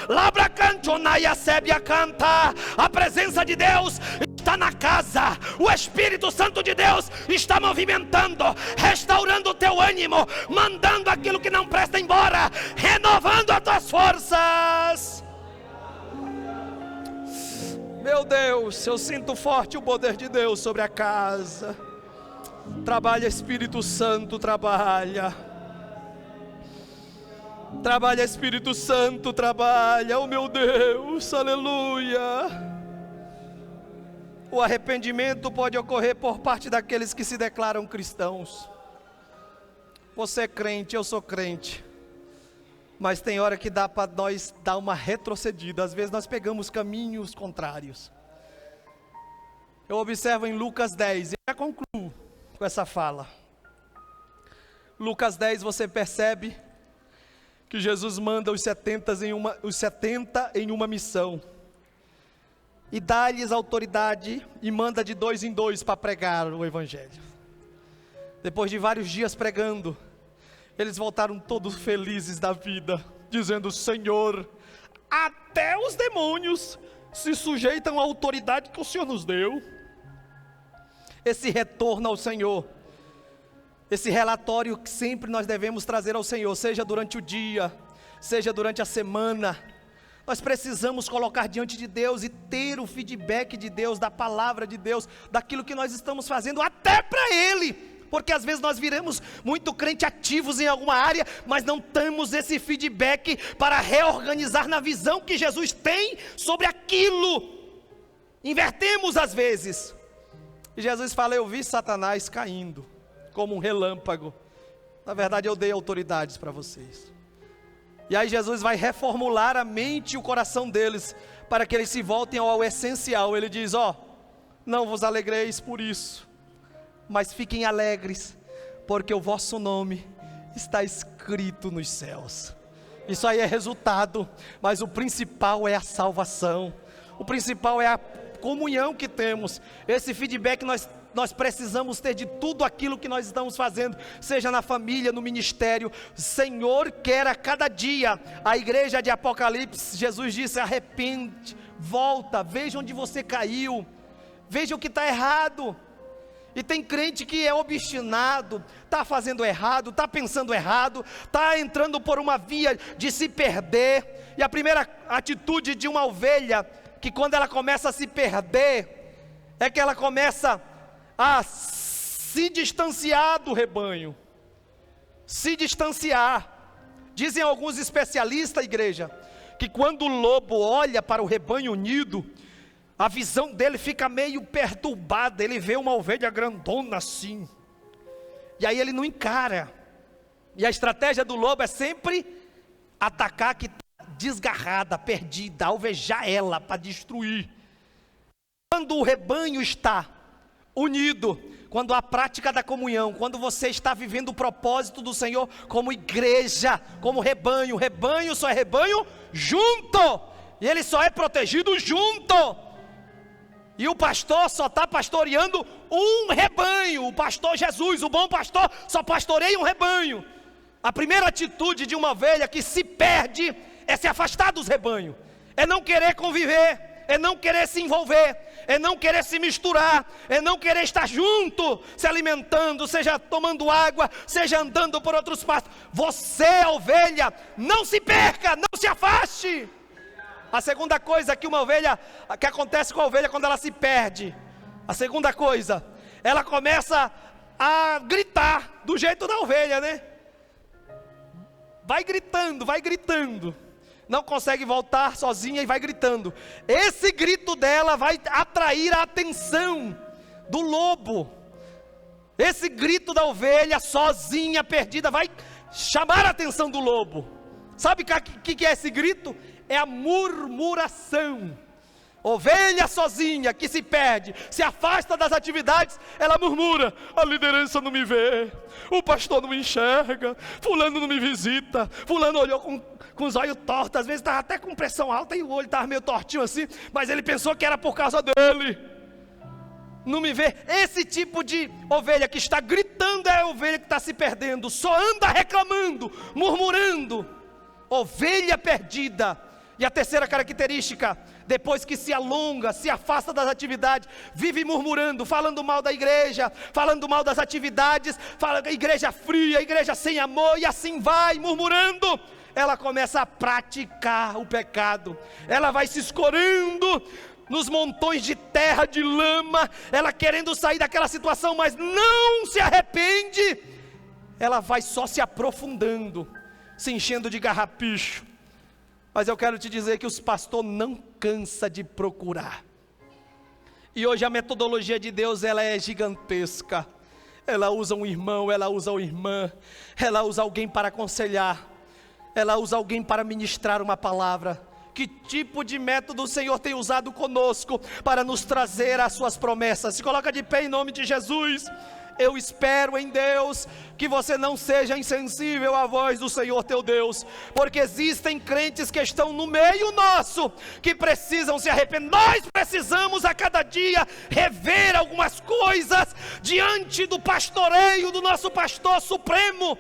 B: labra canto, onaia sébia canta. A presença de Deus está na casa, o Espírito Santo de Deus está movimentando, restaurando o teu ânimo, mandando aquilo que não presta embora, renovando as tuas forças. Meu Deus, eu sinto forte o poder de Deus sobre a casa. Trabalha, Espírito Santo, trabalha. Trabalha, Espírito Santo, trabalha. Oh meu Deus, aleluia. O arrependimento pode ocorrer por parte daqueles que se declaram cristãos. Você é crente, eu sou crente, mas tem hora que dá para nós dar uma retrocedida. Às vezes nós pegamos caminhos contrários. Eu observo em Lucas 10, e já concluo com essa fala. Lucas 10, você percebe que Jesus manda os 70 em uma missão, e dá-lhes autoridade, e manda de 2 em 2 para pregar o Evangelho. Depois de vários dias pregando, eles voltaram todos felizes da vida, dizendo: Senhor, até os demônios se sujeitam à autoridade que o Senhor nos deu. Esse retorno ao Senhor, esse relatório que sempre nós devemos trazer ao Senhor, seja durante o dia, seja durante a semana, nós precisamos colocar diante de Deus e ter o feedback de Deus, da palavra de Deus, daquilo que nós estamos fazendo, até para Ele. Porque às vezes nós viramos muito crente ativos em alguma área, mas não temos esse feedback para reorganizar na visão que Jesus tem sobre aquilo. Invertemos às vezes. E Jesus fala: eu vi Satanás caindo como um relâmpago. Na verdade eu dei autoridades para vocês. E aí Jesus vai reformular a mente e o coração deles, para que eles se voltem ao essencial. Ele diz: não vos alegreis por isso, mas fiquem alegres, porque o vosso nome está escrito nos céus. Isso aí é resultado, mas o principal é a salvação. O principal é comunhão que temos, esse feedback nós precisamos ter de tudo aquilo que nós estamos fazendo, seja na família, no ministério. O Senhor quer a cada dia. A igreja de Apocalipse, Jesus disse: arrepende, volta, veja onde você caiu, veja o que está errado. E tem crente que é obstinado, está fazendo errado, está pensando errado, está entrando por uma via de se perder. E a primeira atitude de uma ovelha, que quando ela começa a se perder, é que ela começa a se distanciar do rebanho. Se distanciar. Dizem alguns especialistas, igreja, que quando o lobo olha para o rebanho unido, a visão dele fica meio perturbada. Ele vê uma ovelha grandona assim, e aí ele não encara. E a estratégia do lobo é sempre atacar que está desgarrada, perdida, alvejar ela para destruir. Quando o rebanho está unido, quando a prática da comunhão, quando você está vivendo o propósito do Senhor como igreja, como rebanho, rebanho só é rebanho junto, e ele só é protegido junto. E o pastor só está pastoreando um rebanho. O pastor Jesus, o bom pastor, só pastoreia um rebanho. A primeira atitude de uma ovelha que se perde é se afastar dos rebanhos, é não querer conviver, é não querer se envolver, é não querer se misturar, é não querer estar junto, se alimentando, seja tomando água, seja andando por outros pastos. Você, ovelha, não se perca, não se afaste. A segunda coisa que acontece com a ovelha quando ela se perde, a segunda coisa, ela começa a gritar, do jeito da ovelha, né? Vai gritando, não consegue voltar sozinha e vai gritando. Esse grito dela vai atrair a atenção do lobo. Esse grito da ovelha sozinha, perdida, vai chamar a atenção do lobo. Sabe o que é esse grito? É a murmuração. Ovelha sozinha que se perde, se afasta das atividades, ela murmura: a liderança não me vê, o pastor não me enxerga, fulano não me visita, fulano olhou com os olhos tortos, às vezes estava até com pressão alta e o olho estava meio tortinho assim, mas ele pensou que era por causa dele. Não me vê. Esse tipo de ovelha que está gritando é a ovelha que está se perdendo, só anda reclamando, murmurando. Ovelha perdida. E a terceira característica, depois que se alonga, se afasta das atividades, vive murmurando, falando mal da igreja, falando mal das atividades, fala igreja fria, igreja sem amor, e assim vai murmurando. Ela começa a praticar o pecado, ela vai se escorando nos montões de terra, de lama, ela querendo sair daquela situação, mas não se arrepende. Ela vai só se aprofundando, se enchendo de garrapicho. Mas eu quero te dizer que os pastores não cansam de procurar. E hoje a metodologia de Deus, ela é gigantesca. Ela usa um irmão, ela usa uma irmã, ela usa alguém para aconselhar, ela usa alguém para ministrar uma palavra. Que tipo de método o Senhor tem usado conosco para nos trazer as suas promessas? Se coloca de pé em nome de Jesus. Eu espero em Deus que você não seja insensível à voz do Senhor teu Deus, porque existem crentes que estão no meio nosso, que precisam se arrepender. Nós precisamos a cada dia rever algumas coisas diante do pastoreio do nosso pastor supremo,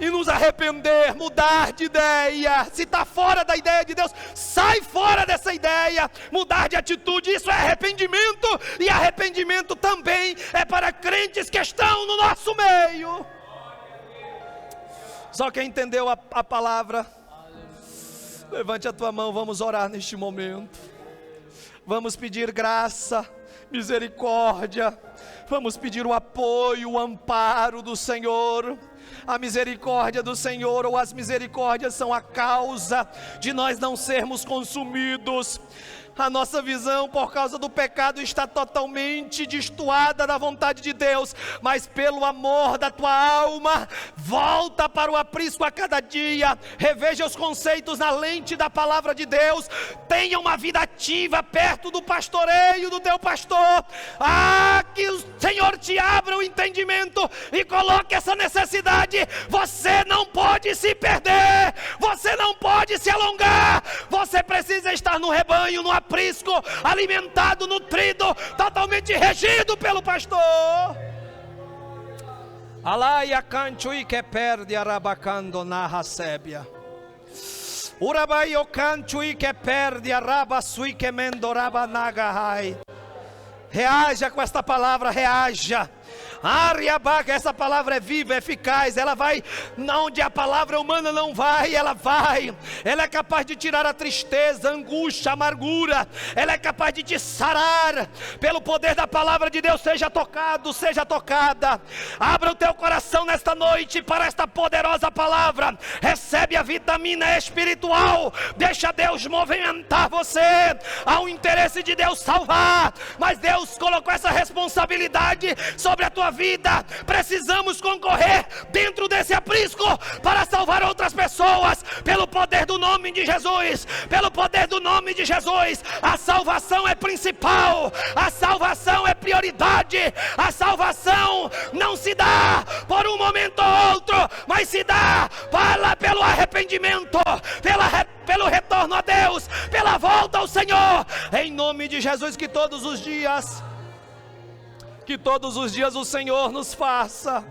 B: e nos arrepender, mudar de ideia. Se está fora da ideia de Deus, sai fora dessa ideia, mudar de atitude. Isso é arrependimento, e arrependimento também é para crentes que estão no nosso meio. Só quem entendeu a palavra, levante a tua mão, vamos orar neste momento. Vamos pedir graça, misericórdia, vamos pedir o apoio, o amparo do Senhor. A misericórdia do Senhor, ou as misericórdias, são a causa de nós não sermos consumidos. A nossa visão, por causa do pecado, está totalmente destoada da vontade de Deus, mas pelo amor da tua alma, volta para o aprisco a cada dia, reveja os conceitos na lente da palavra de Deus, tenha uma vida ativa perto do pastoreio do teu pastor. Que o Senhor te abra o entendimento e coloque essa necessidade. Você não pode se perder, você não pode se alongar, você precisa estar no rebanho, no aprisco, aprisco, alimentado, nutrido, totalmente regido pelo pastor.
A: Alaia canchui que perde arabacando na rasébia. Urabai o canchui que perde arabasui que mendoraba nagahai. Reaja com esta palavra, reaja. Ariabaga, essa palavra é viva, é eficaz, ela vai onde a palavra humana não vai, ela vai. Ela é capaz de tirar a tristeza, a angústia, a amargura. Ela é capaz de te sarar. Pelo poder da palavra de Deus, seja tocado, seja tocada. Abra o teu coração nesta noite para esta poderosa palavra. Recebe a vitamina espiritual. Deixa Deus movimentar você. Há um interesse de Deus salvar, mas Deus colocou essa responsabilidade sobre a tua vida. Precisamos concorrer dentro desse aprisco para salvar outras pessoas, pelo poder do nome de Jesus, pelo poder do nome de Jesus. A salvação é principal, a salvação é prioridade. A salvação não se dá por um momento ou outro, mas se dá pelo arrependimento, pelo retorno a Deus, pela volta ao Senhor. Em nome de Jesus, que todos os dias o Senhor nos faça,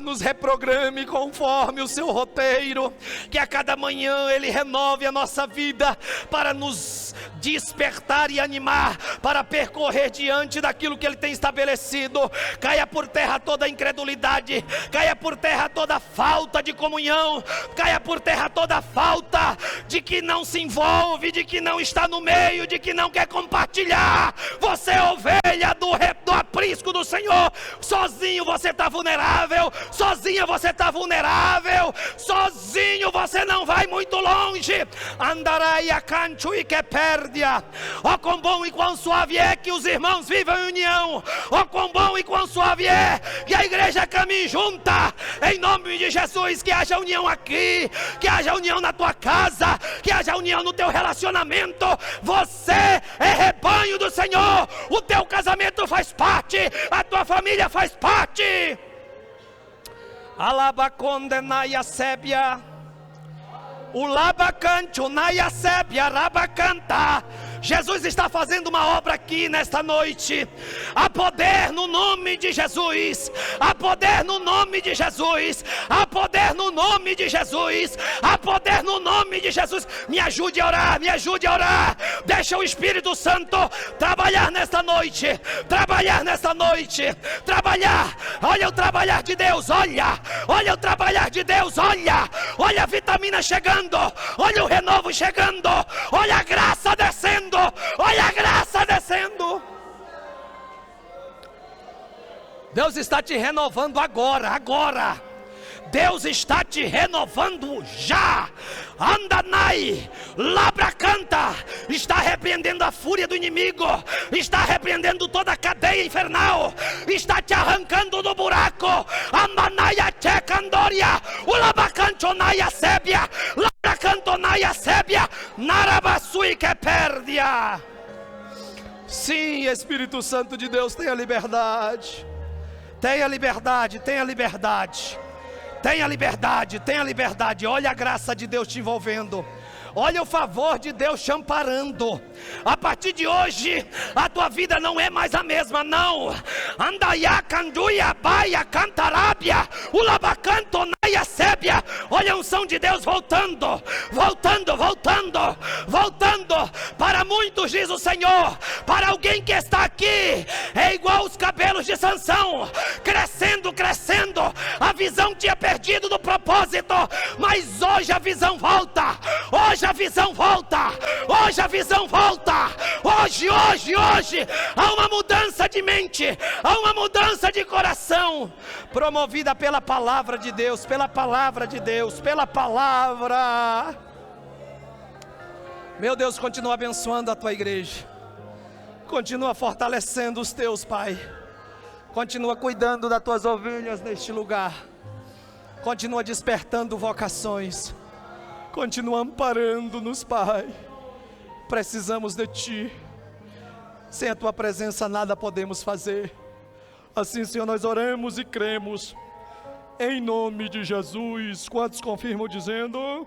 A: nos reprograme conforme o seu roteiro, que a cada manhã Ele renove a nossa vida, para nos despertar e animar, para percorrer diante daquilo que Ele tem estabelecido. Caia por terra toda a incredulidade, caia por terra toda a falta de comunhão, caia por terra toda a falta de que não se envolve, de que não está no meio, de que não quer compartilhar. Você é ovelha do aprisco do Senhor. Sozinho você está vulnerável, sozinha você está vulnerável, sozinho você não vai muito longe. Andarai a cancho e que perdia. Ó quão bom e quão suave é que os irmãos vivam em união. Ó quão bom e quão suave é que a igreja caminhe junta. Em nome de Jesus, que haja união aqui, que haja união na tua casa, que haja união no teu relacionamento. Você é rebanho do Senhor. O teu casamento faz parte, a tua família faz parte. Alabaconde naia sébia, ulabacancho naia sébia, rabacanta. Jesus está fazendo uma obra aqui nesta noite. Há poder no nome de Jesus, há poder no nome de Jesus, há poder no nome de Jesus, há poder no nome de Jesus. Me ajude a orar, me ajude a orar. Deixa o Espírito Santo trabalhar nesta noite, trabalhar nesta noite, trabalhar. Olha o trabalhar de Deus, olha o trabalhar de Deus, olha a vitamina chegando, olha o renovo chegando, olha a graça descendo. Olha a graça descendo. Deus está te renovando agora. Deus está te renovando já. Andanai, labracanta, está repreendendo a fúria do inimigo, está repreendendo toda a cadeia infernal, está te arrancando do buraco. Amanaia checandoria, ulabacantonaia sébia, labracantonaia sébia, narabasui que perdia. Sim, Espírito Santo de Deus, tenha liberdade. Tenha liberdade, tenha liberdade. Tenha liberdade, tenha liberdade. Olha a graça de Deus te envolvendo. Olha o favor de Deus te amparando. A partir de hoje, a tua vida não é mais a mesma, não. Andaiá, canduia, baia, cantarábia, ulabacantonaia, sébia. Olha a unção de Deus voltando, voltando, voltando, voltando. Para muitos, diz o Senhor, para alguém que está aqui, é igual os cabelos de Sansão, crescendo, crescendo. A visão tinha perdido do propósito, mas hoje a visão volta. Hoje a visão volta. Hoje a visão volta. Hoje há uma mudança de mente, há uma mudança de coração, promovida pela palavra de Deus, pela palavra de Deus, pela palavra. Meu Deus, continua abençoando a tua igreja, continua fortalecendo os teus, Pai, continua cuidando das tuas ovelhas neste lugar, continua despertando vocações, continua amparando-nos, Pai. Precisamos de Ti. Sem a Tua presença nada podemos fazer. Assim, Senhor, nós oramos e cremos. Em nome de Jesus. Quantos confirmam dizendo?